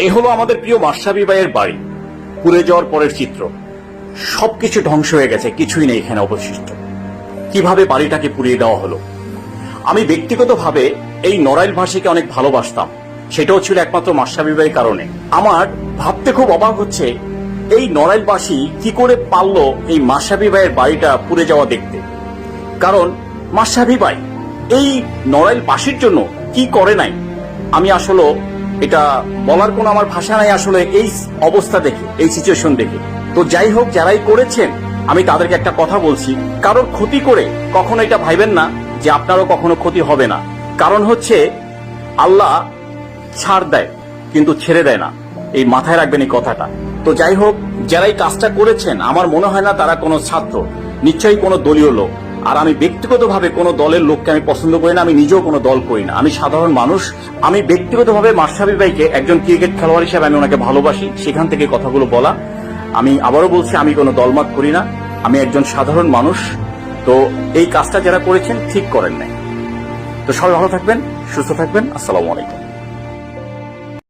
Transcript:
এ হলো আমাদের প্রিয় মাশরাফি ভাইয়ের বাড়ি। পুড়ে যাওয়ার পরের চিত্র। সবকিছু ধ্বংস হয়ে গেছে, কিছুই নেই এখানে অবশিষ্ট। কিভাবে বাড়িটাকে পুড়িয়ে দেওয়া হলো। আমি ব্যক্তিগতভাবে এই নড়াইলবাসীকে অনেক ভালোবাসতাম, সেটাও ছিল একমাত্র মাশরাফি ভাইয়ের কারণে। আমার ভাবতে খুব অবাক হচ্ছে, এই নড়াইলবাসী কি করে পারলো এই মাশরাফি ভাইয়ের বাড়িটা পুড়ে যাওয়া দেখতে। কারণ মাশরাফি ভাই এই নড়াইলবাসীর জন্য কি করে নাই, আমি আসলে এটা বলার কোনো আমার ভাষা নাই আসলে এই অবস্থা দেখে, এই সিচুয়েশন দেখে। তো যাই হোক, যারাই করেছেন আমি তাদেরকে একটা কথা বলছি, কারোর ক্ষতি করে কখনো এটা ভাইবেন না যে আপনারও কখনো ক্ষতি হবে না। কারণ হচ্ছে আল্লাহ ছাড় দেয় কিন্তু ছেড়ে দেয় না, এই মাথায় রাখবেন এই কথাটা। তো যাই হোক, যারা এই কাজটা করেছেন আমার মনে হয় না তারা কোনো ছাত্র, নিশ্চয়ই কোনো দলীয় লোক। আর আমি ব্যক্তিগতভাবে কোনো দলের লোককে আমি পছন্দ করি না, আমি নিজেও কোনো দল করি না, আমি সাধারণ মানুষ। আমি ব্যক্তিগতভাবে মাশরাফি ভাইকে একজন ক্রিকেট খেলোয়াড় হিসেবে আমি ওনাকে ভালোবাসি, সেখান থেকে কথাগুলো বলা। আমি আবারও বলছি, আমি কোনো দলমত করি না, আমি একজন সাধারণ মানুষ। তো এই কাজটা যারা করেছেন ঠিক করেন নাই। তো সবাই ভালো থাকবেন, সুস্থ থাকবেন। আসসালামু আলাইকুম।